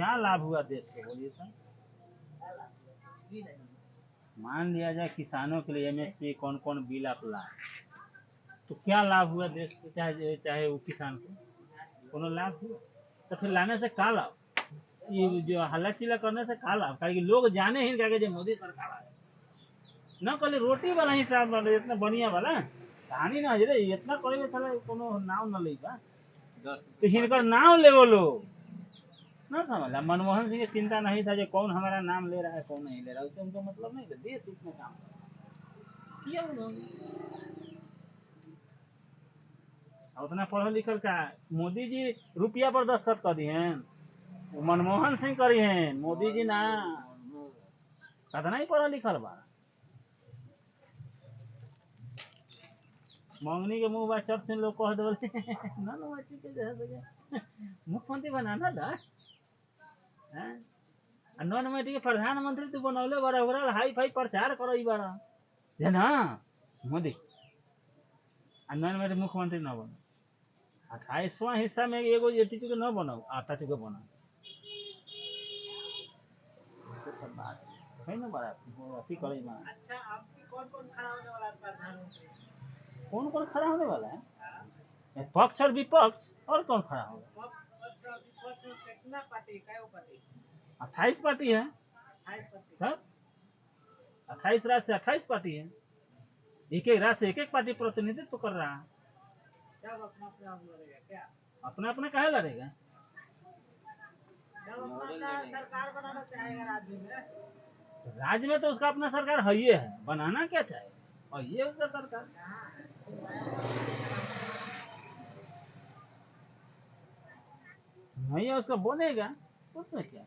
क्या लाभ हुआ देश को, बोलिए सर। मान लिया जाए किसानों के लिए एमएसपी कौन कौन बिल आप लाए, तो क्या लाभ हुआ देश को, चाहे चाहे वो किसान को कोनो लाभ हुआ? तो फिर लाने से का लाभ, ये जो हल्ला चिल्ला करने से का लाभ, कि लोग जाने ही क्या मोदी सरकार आए न कल रोटी वाला हिसाब वाला इतना बढ़िया वाला कहानी ना रे, इतना करे साला कोनो नाव न ले बा, तो हिनकर नाम लेवो लोग ना समझा। मनमोहन सिंह की चिंता नहीं था जो कौन हमारा नाम ले रहा है कौन नहीं ले रहा है, उससे उनको मतलब नहीं था, देश हित में काम किया उन्होंने। उतना पढ़ल लिखल का मोदी जी रुपया पर दस्तखत कर दिए हैं, मनमोहन सिंह करी हैं, मोदी जी ना कतना ही पढ़ल लिखल बा। मंगनी के मुंह बात चट से लोग कह दे ना नौमती के जैसे मुख्यमंत्री बनाना था हैं, नौमती के प्रधानमंत्री तू बनौले बड़ा ओकरा हाई फाई प्रचार करई बड़ा है ना मोदी, नौमती मुख्यमंत्री न बनो, 28वां हिस्सा में एगो एटी के न बनो, आता चुके बना बात है ना बड़ा अति करे बा। अच्छा आपकी कौन कौन खड़ा होने वाला है प्रधानमंत्री, कौन कौन खड़ा होने वाला है, पक्ष और विपक्ष और कौन खड़ा होगा, 28 पार्टी है, 28 राज्य से 28 पार्टी है, एक एक राज्य से एक एक पार्टी प्रतिनिधित्व कर रहा है, अपना अपना कहा लड़ेगा, सरकार बनाना चाहेगा राज्य में तो उसका अपना सरकार है ही है, बनाना क्या चाहे और ये उसका सरकार नहीं है, उसका बनेगा उसमें क्या,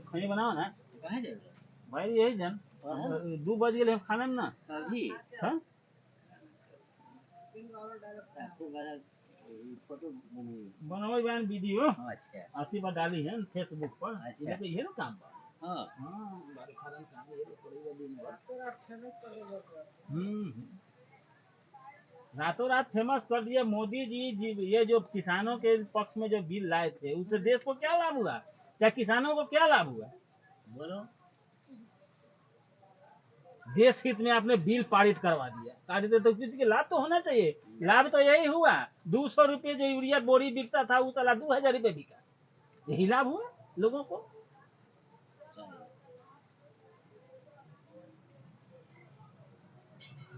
खड़ी बनाओ ना कहाँ जाएगा भाई, यही जन 2 बज गए हम खाने में ना अभी हाँ फोटो बनाओ बयान वीडियो, अच्छा आती बार डाली है फेसबुक पर, अच्छा तो ये ना काम बा, हां हां बारे खाना काम ये पड़ेगा दिन भर, रातों रात फेमस कर दिया मोदी जी। ये जो किसानों के पक्ष में जो बिल लाए थे उससे देश को क्या लाभ हुआ, क्या किसानों को क्या लाभ हुआ बोलो, देश हित में आपने बिल पारित करवा दिया, पारित तो किसी के लाभ तो होना चाहिए, लाभ तो यही हुआ 200 रुपये जो यूरिया बोरी बिकता था वो साला 2000 रुपये बिका, यही लाभ हुआ लोगों को।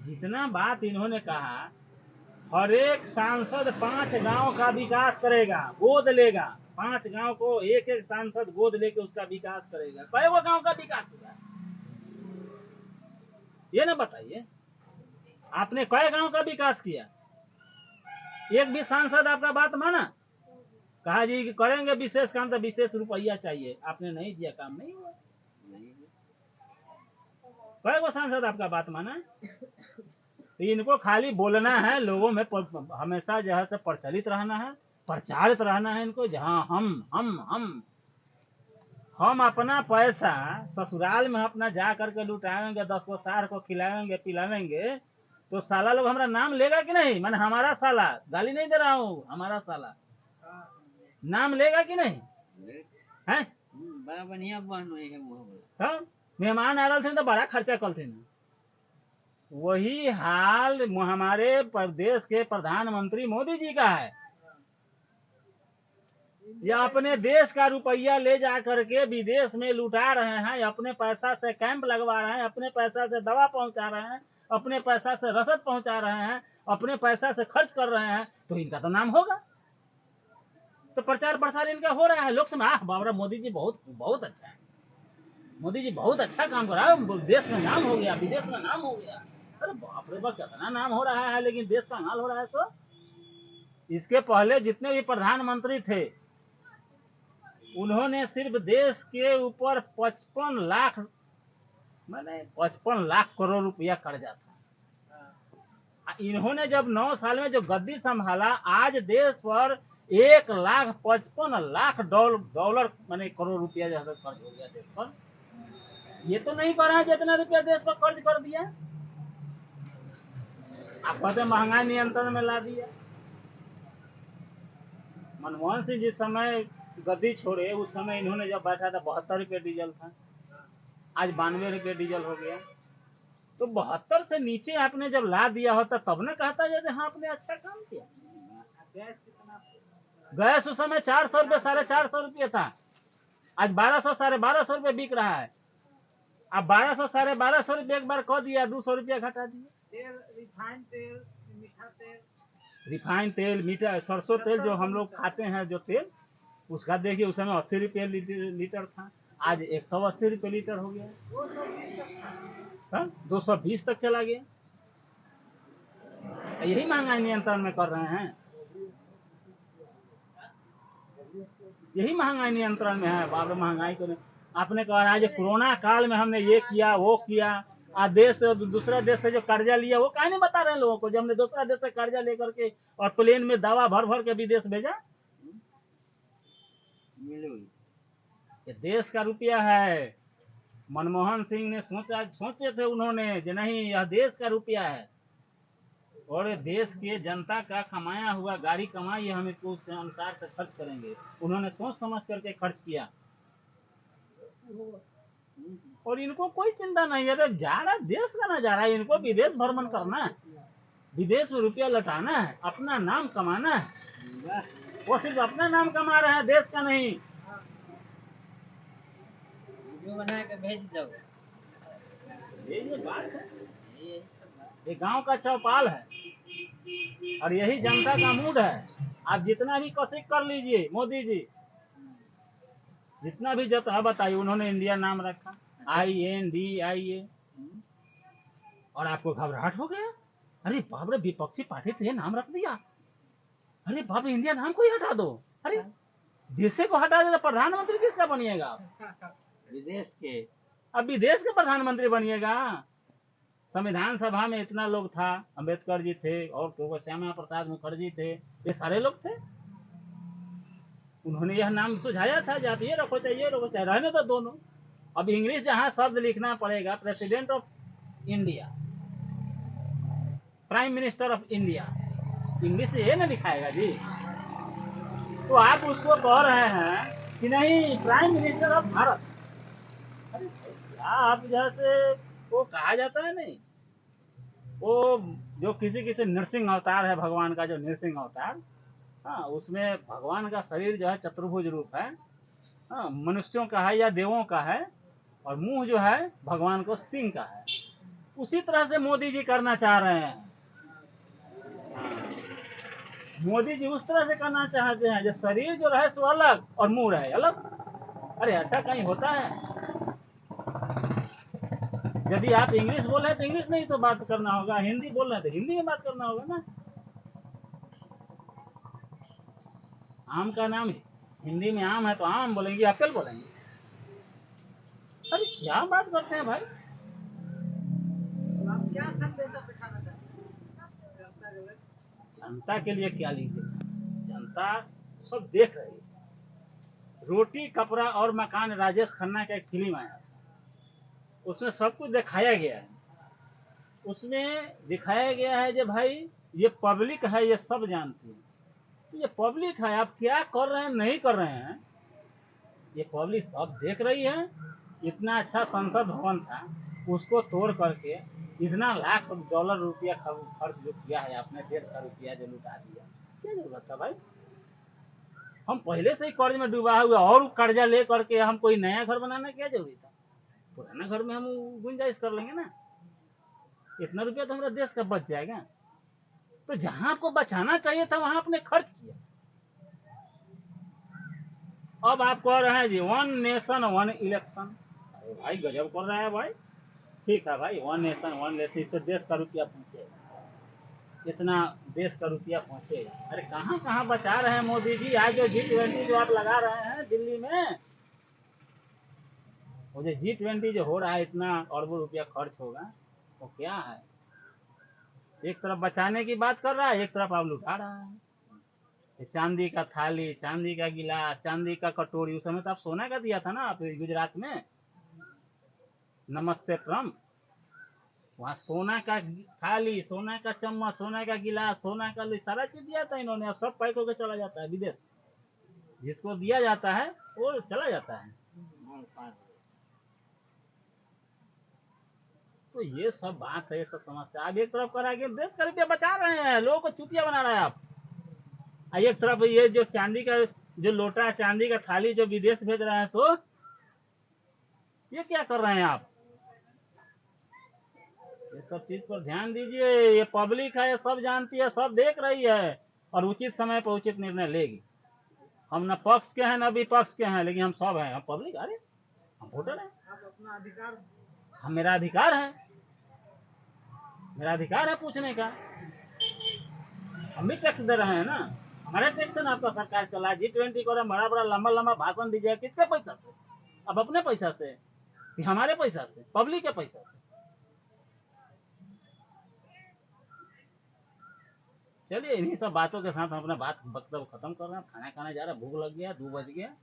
जितना बात इन्होंने कहा, हर एक सांसद 5 गांव का विकास करेगा, गोद लेगा, 5 गांव को एक एक सांसद गोद लेके उसका विकास करेगा, कई वो गांव का विकास हुआ ये ना बताइए, आपने कई गांव का विकास किया, एक भी सांसद आपका बात माना, कहा जी कि करेंगे विशेष काम तो विशेष रुपया चाहिए, आपने नहीं दिया, काम नहीं हुआ, कई वो सांसद आपका बात माना, तो इनको खाली बोलना है, लोगों में हमेशा जो है से प्रचलित रहना है, प्रचारित रहना है इनको, जहाँ हम अपना पैसा ससुराल में अपना जा करके लुटाएंगे, 10 को सार को खिलाएंगे पिलाएंगे, तो साला लोग हमारा नाम लेगा कि नहीं, मैंने हमारा साला गाली नहीं दे रहा हूँ, हमारा साला नाम लेगा कि नहीं है, बड़ा बढ़िया बहन है, मेहमान आ रहे थे तो बड़ा खर्चा करते हैं, वही हाल हमारे प्रदेश के प्रधानमंत्री मोदी जी का है, या अपने देश का रुपया ले जा करके विदेश में लुटा रहे हैं, अपने पैसा से कैंप लगवा रहे हैं, अपने पैसा से दवा पहुंचा रहे हैं, अपने पैसा से रसद पहुंचा रहे हैं, अपने पैसा से खर्च कर रहे हैं, तो इनका तो नाम होगा, तो प्रचार प्रसार इनका हो रहा है, लोग समझ बाबरा मोदी जी बहुत बहुत अच्छा है, मोदी जी बहुत अच्छा काम कर रहा है, देश में नाम हो गया, विदेश में नाम हो गया, अरे बाप रे बाप कितना नाम हो रहा है, लेकिन देश का हाल हो रहा है। तो इसके पहले जितने भी प्रधानमंत्री थे उन्होंने सिर्फ देश के ऊपर 55 लाख मैंने 55 लाख करोड़ रुपया कर्जा था, इन्होंने जब 9 साल में जो गद्दी संभाला, आज देश पर 1,55,00,000 डॉलर मैंने करोड़ रुपया जो है खर्च हो गया देश पर, ये तो नहीं कर रहा है जितना रुपया देश पर खर्च कर दिया, आप कहते महंगाई नियंत्रण में ला दिया, 1,55,00,000 dollar 1,55,00,000 dollar 1,55,00,000 dollar 1,55,00,000 dollar Manmohan Singh जिस समय गद्दी छोड़े उस समय इन्होंने जब बैठा था 72 रुपये डीजल था, आज 92 रुपये डीजल हो गया। तो 72 से नीचे आपने जब ला दिया होता तब ना कहता जैसे हाँ आपने अच्छा काम किया। गैस उस समय 400 रुपये 450 रुपये था, आज 1200 1250 रुपये बिक रहा है। अब 1200 1250 रुपये एक बार कह दिया, 200 रुपया घटा दिया। रिफाइंड तेल मीठा सरसों तेल जो हम लोग खाते हैं जो तेल, उसका देखिए उस समय 80 रुपये लीटर था, आज 180 रुपये लीटर हो गया, 220 तक चला गया। यही महंगाई नियंत्रण में कर रहे हैं, यही महंगाई नियंत्रण में है। बाबा महंगाई को आपने कहा आज कोरोना काल में हमने ये किया वो किया, देश से दूसरा देश से जो कर्जा लिया वो काहे नहीं बता रहे हैं लोगों को, जब हमने दूसरा देश से कर्जा लेकर के और प्लेन में दवा भर भर के विदेश भेजा। ये देश का रुपया है। मनमोहन सिंह ने सोचे थे उन्होंने कि नहीं यह देश का रुपया है और देश के जनता का कमाया हुआ गाड़ी कमाई हम इसको उस अनुसार से खर्च करेंगे। उन्होंने सोच समझ करके खर्च किया और इनको कोई चिंता नहीं है। जा रहा देश का ना जा रहा है, इनको विदेश भ्रमण करना है, विदेश में रुपया लौटाना है, अपना नाम कमाना है। वो सिर्फ अपना नाम कमा रहे हैं, देश का नहीं। बना के भेज दो, ये बात है, ये गांव का चौपाल है और यही जनता का मूड है। आप जितना भी कोशिश कर लीजिए, मोदी जी जितना भी जता बताइए, उन्होंने इंडिया नाम रखा, INDIA, और आपको घबराहट हो गया। अरे बाप रे, विपक्षी पार्टी तो ये नाम रख दिया, अरे बाप रे इंडिया नाम को ही हटा दो। अरे देश को हटा दे तो प्रधानमंत्री किसका बनिएगा? विदेश के। अब विदेश के प्रधानमंत्री बनिएगा। संविधान सभा में इतना लोग था, अंबेडकर जी थे और तो श्यामा प्रसाद मुखर्जी थे, ये सारे लोग थे। उन्होंने यह नाम सुझाया था, आप ये रखो चाहे ये रखो चाहे रहने तो दोनों। अब इंग्लिश जहां शब्द लिखना पड़ेगा, president of India, prime minister of India, English से ये ना लिखाएगा जी। तो आप उसको कह रहे हैं कि नहीं प्राइम मिनिस्टर ऑफ भारत। अरे क्या आप जैसे वो कहा जाता है नहीं, वो जो किसी किसी नृसिंह अवतार है भगवान का, जो नृसिंह अवतार, हाँ उसमें भगवान का शरीर जो है चतुर्भुज रूप है, हाँ मनुष्यों का है या देवों का है, और मुंह जो है भगवान को सिंह का है। उसी तरह से मोदी जी करना चाह रहे हैं। मोदी जी उस तरह से करना चाहते हैं जो शरीर जो रहे सो अलग और मुंह रहे अलग। अरे ऐसा कहीं होता है? यदि आप इंग्लिश बोल रहे हैं तो इंग्लिश में ही तो बात करना होगा, हिंदी बोल रहे हैं तो हिंदी में बात करना होगा ना। आम का नाम हिंदी में आम है तो आम बोलेंगे, एप्पल बोलेंगे। अरे क्या बात करते हैं भाई? क्या जनता के लिए क्या लीजिए, जनता सब देख रही है। रोटी कपड़ा और मकान, राजेश खन्ना का एक फिल्म आया, उसमें सब कुछ दिखाया गया है। उसमें दिखाया गया है जो भाई ये पब्लिक है, ये सब जानती है। तो ये पब्लिक है, आप क्या कर रहे हैं नहीं कर रहे हैं, ये पब्लिक सब देख रही है। इतना अच्छा संसद भवन था, उसको तोड़ करके इतना लाख डॉलर रुपया खर्च जो किया है, अपने देश का रुपया जो लुटा दिया, क्या जरूरत था भाई? हम पहले से ही कर्ज में डूबा हुआ और कर्जा ले करके हम कोई नया घर बनाना क्या जरूरी था? पुराना घर में हम गुंजाइश कर लेंगे ना, इतना रुपया तो हमारा देश का बच जाएगा। तो जहां आपको बचाना चाहिए था वहां आपने खर्च किया। अब आप कह रहे हैं जी 1 नेशन 1 इलेक्शन। अरे भाई गजब कर रहा है भाई। ठीक है भाई, 1 नेशन 1 इलेक्शन, इससे देश का रुपया पहुंचेगा, इतना देश का रुपया पहुंचेगा। अरे कहां कहां बचा रहे हैं मोदी जी? आज जो G20 जो आप लगा रहे हैं दिल्ली में, वो जो G20 जो हो रहा है, इतना अरबों रुपया खर्च होगा, वो क्या है? एक तरफ बचाने की बात कर रहा है, एक तरफ आप लुटा रहा है। चांदी का थाली, चांदी का गिलास, चांदी का कटोरी, उस समय तो आप सोना का दिया था ना, आप गुजरात में नमस्ते ट्रम्प, वहाँ सोना का थाली, सोना का चम्मच, सोना का गिलास, सोना का सारा चीज दिया था इन्होंने, सब पैक होकर चला जाता है विदेश। जिसको दिया जाता है वो चला जाता है। तो ये सब बात है, ये सब समस्या। आप एक तरफ करा के देश का रुपया बचा रहे हैं, लोगों को चूतिया बना रहे हैं आप। एक तरफ ये जो चांदी का जो लोटा, चांदी का थाली जो विदेश भेज रहे हैं, सो ये क्या कर रहे हैं आप? ये सब चीज पर ध्यान दीजिए। ये पब्लिक है, ये सब जानती है, सब देख रही है, और उचित समय पर उचित निर्णय लेगी। हम न पक्ष के हैं न विपक्ष के हैं, लेकिन हम सब हैं, हम पब्लिक। अरे हम वोटर हैं, अपना अधिकार, हम, मेरा अधिकार है, मेरा अधिकार है पूछने का। हम भी टैक्स दे रहे हैं ना, हमारे टैक्स से ना आपका सरकार चला है। G20 को बड़ा बड़ा लंबा लंबा भाषण दीजिए, किसके पैसा से? अब अपने पैसा से कि हमारे पैसा से, पब्लिक के पैसा से? चलिए इन्हीं सब बातों के साथ हम अपना बात वक्तव्य खत्म कर रहे हैं। खाना खाने जा रहे हैं, भूख लग गया, 2 बज गया।